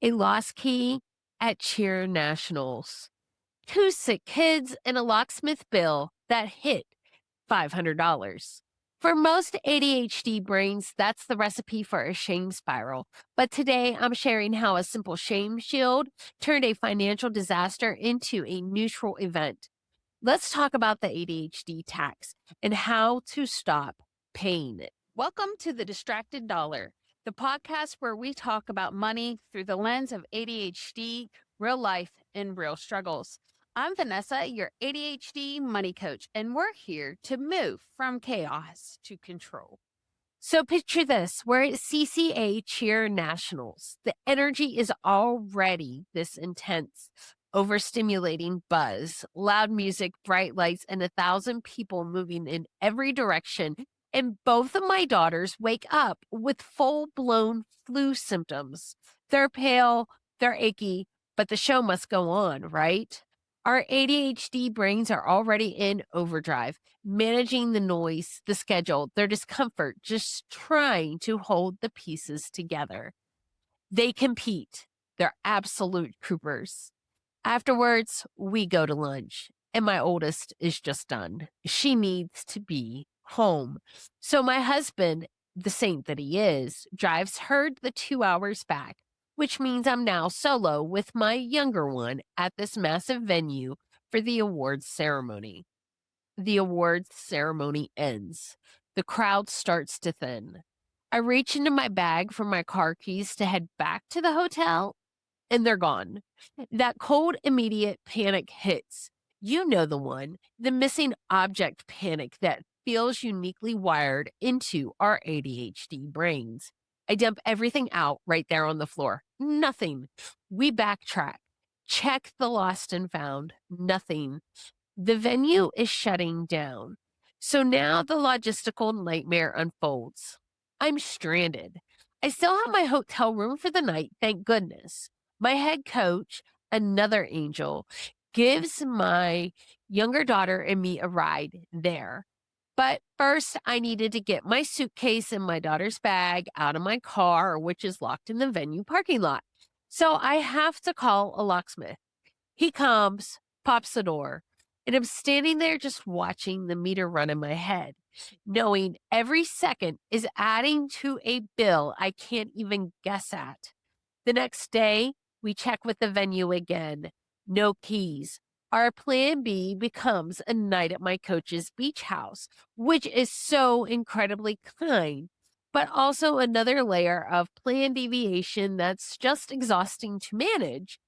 a lost key at cheer nationals, two sick kids, and a locksmith bill that hit $500. For most ADHD brains, that's the recipe for a shame spiral. But today, I'm sharing how a simple shame shield turned a financial disaster into a neutral event. Let's talk about the ADHD tax and how to stop paying it. Welcome to The Distracted Dollar, the podcast where we talk about money through the lens of ADHD, real life, and real struggles. I'm Vanessa, your ADHD money coach, and we're here to move from chaos to control. So picture this, we're at CCA Cheer Nationals. The energy is already this intense, overstimulating buzz, loud music, bright lights, and 1,000 people moving in every direction. And both of my daughters wake up with full-blown flu symptoms. They're pale, they're achy, but the show must go on, right? Our ADHD brains are already in overdrive, managing the noise, the schedule, their discomfort, just trying to hold the pieces together. They compete. They're absolute troopers. Afterwards, we go to lunch, and my oldest is just done. She needs to be home. So my husband, the saint that he is, drives her the 2 hours back, which means I'm now solo with my younger one at this massive venue for the awards ceremony. The awards ceremony ends. The crowd starts to thin. I reach into my bag for my car keys to head back to the hotel, and they're gone. That cold, immediate panic hits. You know the one, the missing object panic that feels uniquely wired into our ADHD brains. I dump everything out right there on the floor. Nothing. We backtrack. Check the lost and found. Nothing. The venue is shutting down. So now the logistical nightmare unfolds. I'm stranded. I still have my hotel room for the night, thank goodness. My head coach, another angel, gives my younger daughter and me a ride there. But first, I needed to get my suitcase and my daughter's bag out of my car, which is locked in the venue parking lot. So I have to call a locksmith. He comes, pops the door, and I'm standing there just watching the meter run in my head, knowing every second is adding to a bill I can't even guess at. The next day, we check with the venue again. No keys. Our plan B becomes a night at my coach's beach house, which is so incredibly kind, but also another layer of plan deviation that's just exhausting to manage.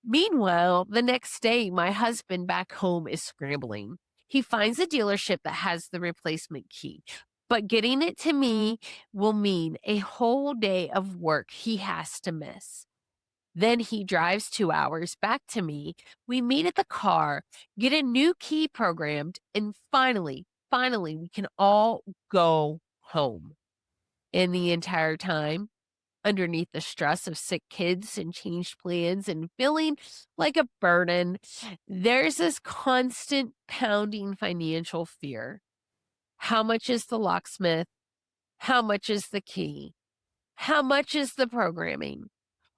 Meanwhile, the next day, my husband back home is scrambling. He finds a dealership that has the replacement key, but getting it to me will mean a whole day of work he has to miss. Then he drives 2 hours back to me. We meet at the car, get a new key programmed, and finally, we can all go home. And the entire time, underneath the stress of sick kids and changed plans and feeling like a burden, there's this constant pounding financial fear. How much is the locksmith? How much is the key? How much is the programming?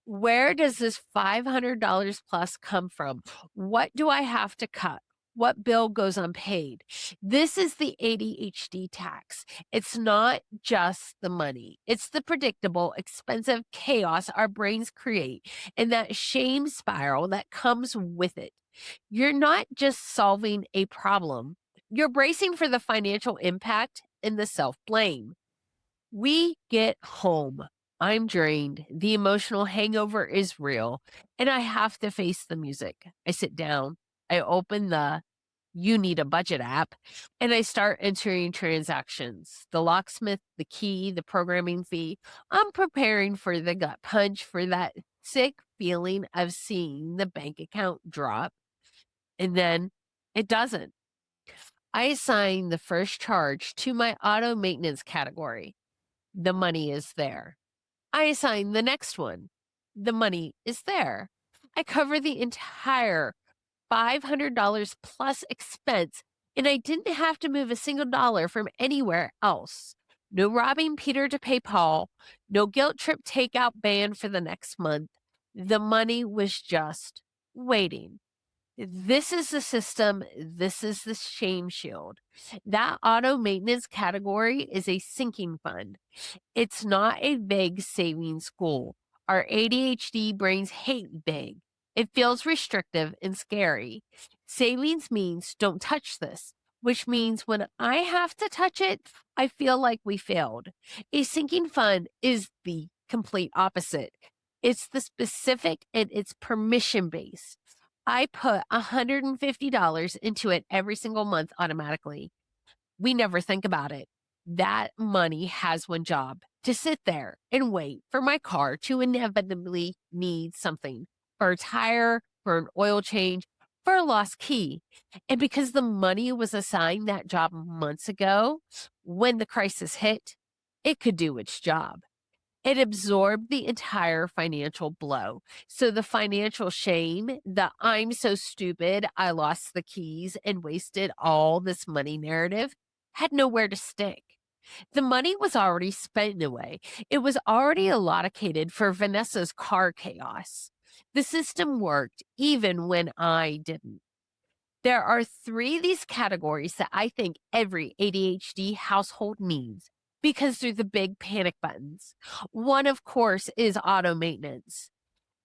Where does this $500 plus come from? What do I have to cut? What bill goes unpaid? This is the ADHD tax. It's not just the money. It's the predictable, expensive chaos our brains create and that shame spiral that comes with it. You're not just solving a problem. You're bracing for the financial impact and the self-blame. We get home. I'm drained. The emotional hangover is real, and I have to face the music. I sit down. I open the You Need a Budget app, and I start entering transactions the locksmith, the key, the programming fee. I'm preparing for the gut punch, for that sick feeling of seeing the bank account drop, and then it doesn't. I assign the first charge to my auto maintenance category. The money is there. I assign the next one. The money is there. I cover the entire $500 plus expense, and I didn't have to move a single dollar from anywhere else. No robbing Peter to pay Paul. No guilt trip takeout ban for the next month. The money was just waiting. This is the system. This is the shame shield. That auto maintenance category is a sinking fund. It's not a vague savings goal. Our ADHD brains hate vague. It feels restrictive and scary. Savings means don't touch this, which means when I have to touch it, I feel like we failed. A sinking fund is the complete opposite. It's the specific and it's permission based. I put $150 into it every single month automatically. We never think about it. That money has one job to sit there and wait for my car to inevitably need something for a tire, for an oil change, for a lost key. And because the money was assigned that job months ago, when the crisis hit, it could do its job. It absorbed the entire financial blow. So the financial shame, the I'm so stupid, I lost the keys and wasted all this money narrative had nowhere to stick. The money was already spent away. It was already allocated for Vanessa's car chaos. The system worked even when I didn't. There are three of these categories that I think every ADHD household needs because they're the big panic buttons. One, of course, is auto maintenance.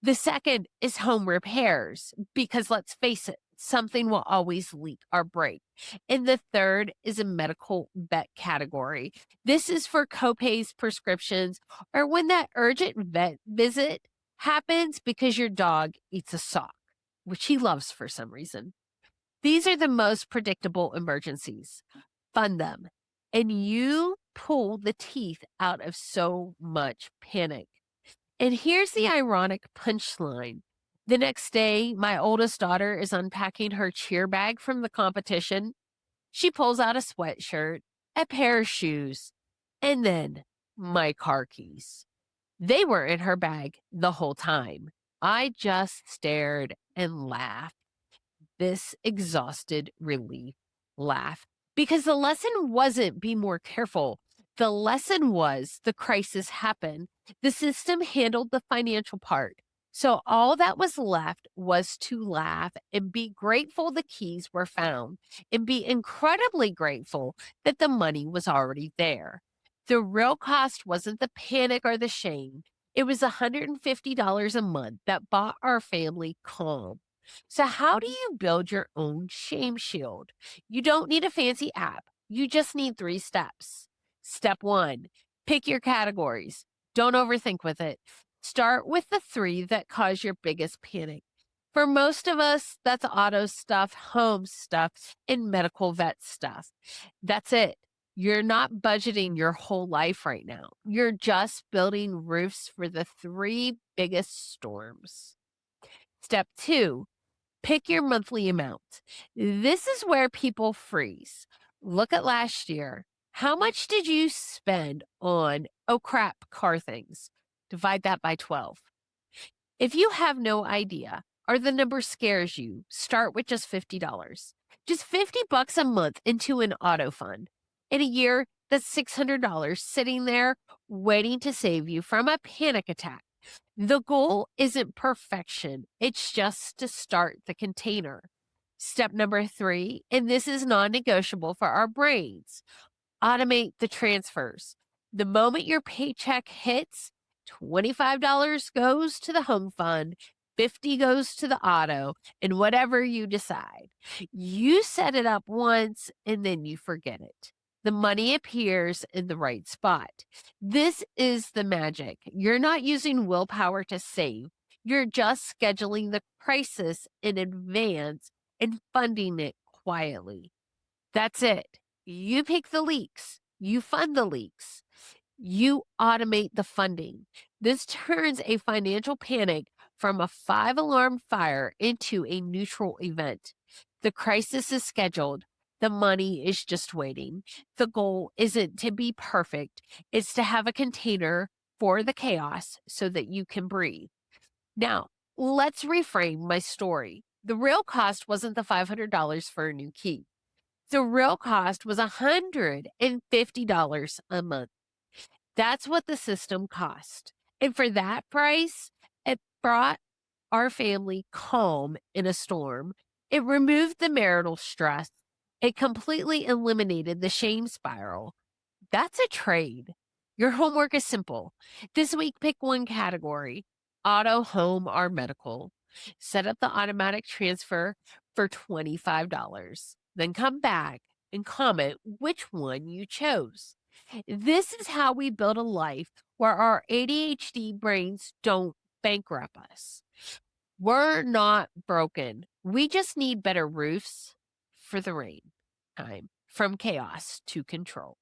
The second is home repairs because let's face it, something will always leak or break. And the third is a medical vet category. This is for copays, prescriptions, or when that urgent vet visit happens because your dog eats a sock, which he loves for some reason. These are the most predictable emergencies. Fund them. And you pull the teeth out of so much panic. And here's the ironic punchline. The next day, my oldest daughter is unpacking her cheer bag from the competition. She pulls out a sweatshirt, a pair of shoes, and then my car keys. They were in her bag the whole time. I just stared and laughed. This exhausted relief laugh because the lesson wasn't be more careful. The lesson was the crisis happened. The system handled the financial part. So all that was left was to laugh and be grateful the keys were found and be incredibly grateful that the money was already there. The real cost wasn't the panic or the shame. It was $150 a month that bought our family calm. So, how do you build your own shame shield? You don't need a fancy app. You just need three steps. Step one, pick your categories. Don't overthink with it. Start with the three that cause your biggest panic. For most of us, that's auto stuff, home stuff, and medical vet stuff. That's it. You're not budgeting your whole life right now. You're just building roofs for the three biggest storms. Step two, pick your monthly amount. This is where people freeze. Look at last year. How much did you spend on, oh crap, car things? Divide that by 12. If you have no idea or the number scares you, start with just $50. Just $50 a month into an auto fund. In a year, that's $600 sitting there waiting to save you from a panic attack. The goal isn't perfection, it's just to start the container. Step number three, and this is non negotiable for our brains, automate the transfers. The moment your paycheck hits, $25 goes to the home fund, 50 goes to the auto, and whatever you decide. You set it up once and then you forget it. The money appears in the right spot. This is the magic. You're not using willpower to save. You're just scheduling the crisis in advance and funding it quietly. That's it. You pick the leaks, you fund the leaks, you automate the funding. This turns a financial panic from a 5 alarm fire into a neutral event. The crisis is scheduled. The money is just waiting. The goal isn't to be perfect, it's to have a container for the chaos so that you can breathe. Now, let's reframe my story. The real cost wasn't the $500 for a new key. The real cost was $150 a month. That's what the system cost. And for that price, brought our family calm in a storm. It removed the marital stress. It completely eliminated the shame spiral. That's a trade. Your homework is simple. This week, pick one category: auto, home, or medical. Set up the automatic transfer for $25. Then come back and comment which one you chose. This is how we build a life where our ADHD brains don't bankrupt us. We're not broken. We just need better roofs for the rain time, from chaos to control.